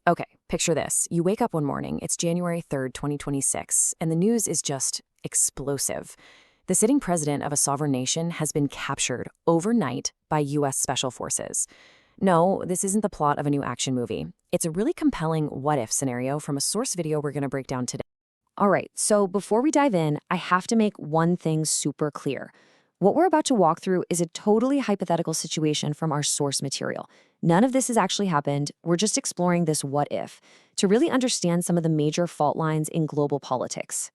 Okay, picture this. You wake up one morning, it's January 3rd, 2026, and the news is just explosive. The sitting president of a sovereign nation has been captured overnight by U.S. Special Forces. No, this isn't the plot of a new action movie. It's a really compelling what-if scenario from a source video we're going to break down today. All right, so before we dive in, I have to make one thing super clear. What we're about to walk through is a totally hypothetical situation from our source material. None of this has actually happened. We're just exploring this what if to really understand some of the major fault lines in global politics.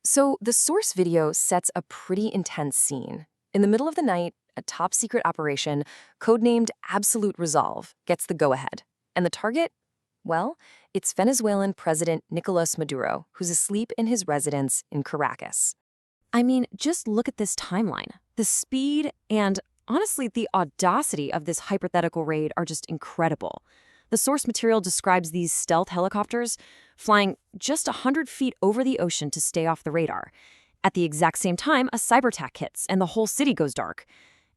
So the source video sets a pretty intense scene. In the middle of the night, a top-secret operation, codenamed Absolute Resolve, gets the go-ahead. And the target? Well, it's Venezuelan President Nicolas Maduro, who's asleep in his residence in Caracas. I mean, just look at this timeline. The speed and, honestly, the audacity of this hypothetical raid are just incredible. The source material describes these stealth helicopters flying just 100 feet over the ocean to stay off the radar. At the exact same time, a cyber attack hits and the whole city goes dark.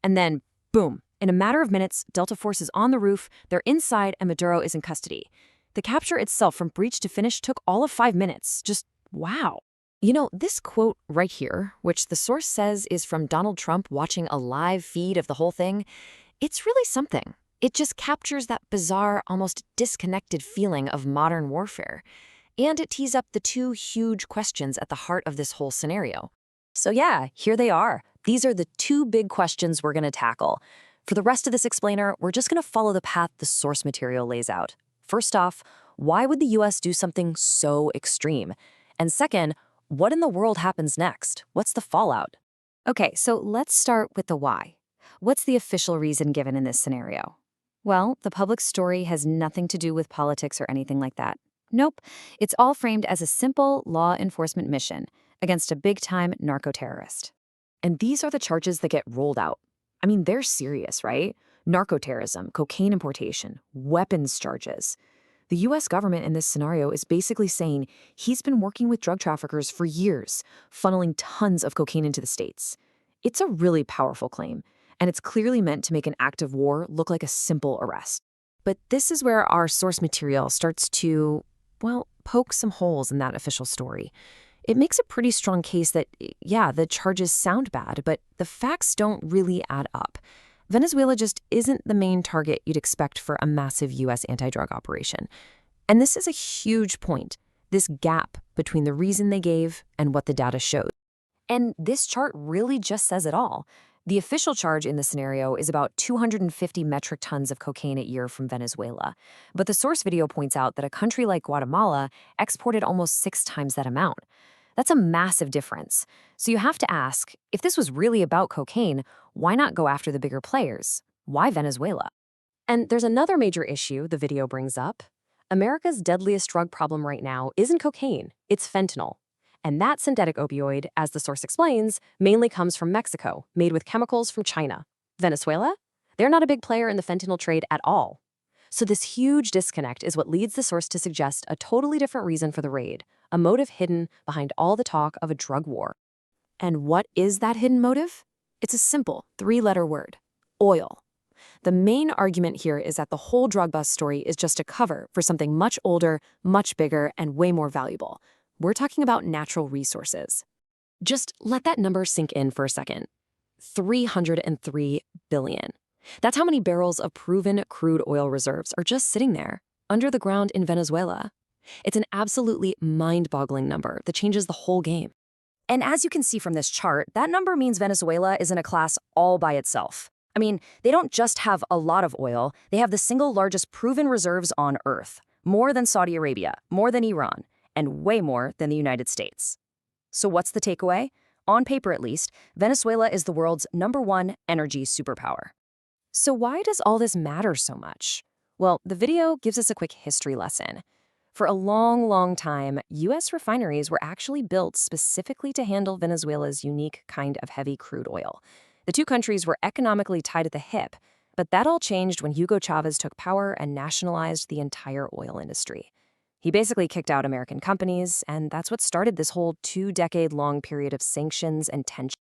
And then, boom, in a matter of minutes, Delta Force is on the roof, they're inside, and Maduro is in custody. The capture itself from breach to finish took all of 5 minutes. Just wow. You know, this quote right here, which the source says is from Donald Trump watching a live feed of the whole thing, it's really something. It just captures that bizarre, almost disconnected feeling of modern warfare. And it tees up the two huge questions at the heart of this whole scenario. So yeah, here they are. These are the two big questions we're going to tackle. For the rest of this explainer, we're just going to follow the path the source material lays out. First off, why would the US do something so extreme? And second, what in the world happens next? What's the fallout? Okay, so let's start with the why. What's the official reason given in this scenario? Well, the public story has nothing to do with politics or anything like that. Nope, it's all framed as a simple law enforcement mission against a big-time narco-terrorist. And these are the charges that get rolled out. I mean, they're serious, right? Narco-terrorism, cocaine importation, weapons charges. The U.S. government in this scenario is basically saying he's been working with drug traffickers for years, funneling tons of cocaine into the states. It's a really powerful claim, and it's clearly meant to make an act of war look like a simple arrest. But this is where our source material starts to, well, poke some holes in that official story. It makes a pretty strong case that, yeah, the charges sound bad, but the facts don't really add up. Venezuela just isn't the main target you'd expect for a massive U.S. anti-drug operation. And this is a huge point, this gap between the reason they gave and what the data showed. And this chart really just says it all. The official charge in the scenario is about 250 metric tons of cocaine a year from Venezuela. But the source video points out that a country like Guatemala exported almost 6 times that amount. That's a massive difference. So you have to ask, if this was really about cocaine, why not go after the bigger players? Why Venezuela? And there's another major issue the video brings up. America's deadliest drug problem right now isn't cocaine, it's fentanyl. And that synthetic opioid, as the source explains, mainly comes from Mexico, made with chemicals from China. Venezuela? They're not a big player in the fentanyl trade at all. So this huge disconnect is what leads the source to suggest a totally different reason for the raid, a motive hidden behind all the talk of a drug war. And what is that hidden motive? It's a simple 3-letter word: oil. The main argument here is that the whole drug bust story is just a cover for something much older, much bigger, and way more valuable. We're talking about natural resources. Just let that number sink in for a second. 303 billion. That's how many barrels of proven crude oil reserves are just sitting there, under the ground in Venezuela. It's an absolutely mind-boggling number that changes the whole game. And as you can see from this chart, that number means Venezuela is in a class all by itself. I mean, they don't just have a lot of oil, they have the single largest proven reserves on Earth. More than Saudi Arabia, more than Iran, and way more than the United States. So what's the takeaway? On paper at least, Venezuela is the world's #1 energy superpower. So why does all this matter so much? Well, the video gives us a quick history lesson. For a long, long time, U.S. refineries were actually built specifically to handle Venezuela's unique kind of heavy crude oil. The two countries were economically tied at the hip, but that all changed when Hugo Chavez took power and nationalized the entire oil industry. He basically kicked out American companies, and that's what started this whole 2-decade-long period of sanctions and tension.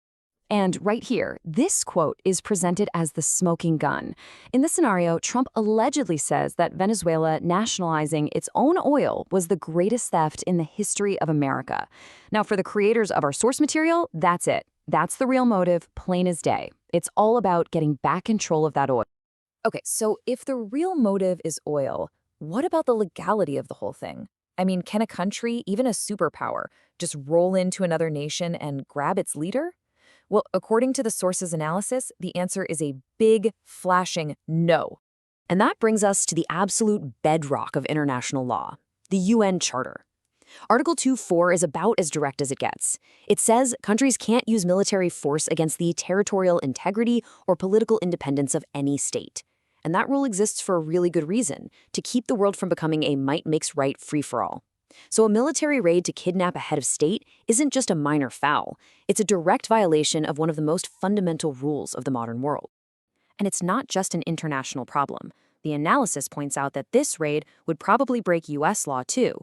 And right here, this quote is presented as the smoking gun. In this scenario, Trump allegedly says that Venezuela nationalizing its own oil was the greatest theft in the history of America. Now, for the creators of our source material, that's it. That's the real motive, plain as day. It's all about getting back control of that oil. Okay, so if the real motive is oil, what about the legality of the whole thing? I mean, can a country, even a superpower, just roll into another nation and grab its leader? Well, according to the source's analysis, the answer is a big, flashing no. And that brings us to the absolute bedrock of international law, the UN Charter. Article 2.4 is about as direct as it gets. It says countries can't use military force against the territorial integrity or political independence of any state. And that rule exists for a really good reason, to keep the world from becoming a might makes right free-for-all. So a military raid to kidnap a head of state isn't just a minor foul. It's a direct violation of one of the most fundamental rules of the modern world. And it's not just an international problem. The analysis points out that this raid would probably break U.S. law too.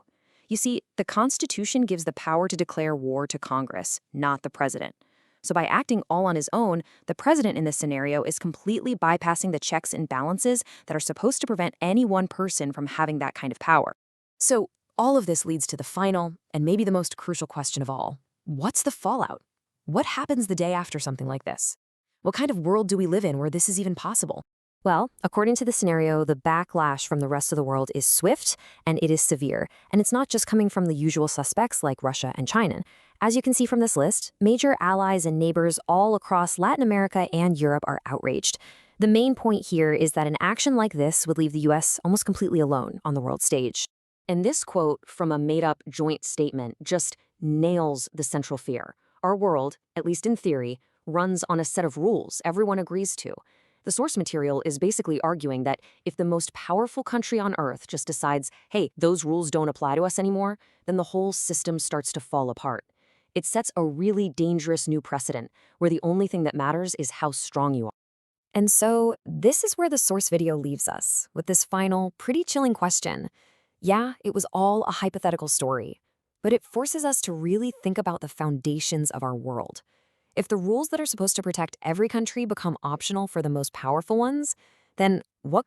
You see, the Constitution gives the power to declare war to Congress, not the president. So by acting all on his own, the president in this scenario is completely bypassing the checks and balances that are supposed to prevent any one person from having that kind of power. So all of this leads to the final, and maybe the most crucial question of all. What's the fallout? What happens the day after something like this? What kind of world do we live in where this is even possible? Well, according to the scenario, the backlash from the rest of the world is swift and it is severe. And it's not just coming from the usual suspects like Russia and China. As you can see from this list, major allies and neighbors all across Latin America and Europe are outraged. The main point here is that an action like this would leave the U.S. almost completely alone on the world stage. And this quote from a made-up joint statement just nails the central fear. Our world, at least in theory, runs on a set of rules everyone agrees to. The source material is basically arguing that if the most powerful country on Earth just decides, hey, those rules don't apply to us anymore, then the whole system starts to fall apart. It sets a really dangerous new precedent where the only thing that matters is how strong you are. And so this is where the source video leaves us, with this final, pretty chilling question. Yeah, it was all a hypothetical story, but it forces us to really think about the foundations of our world. If the rules that are supposed to protect every country become optional for the most powerful ones, then what good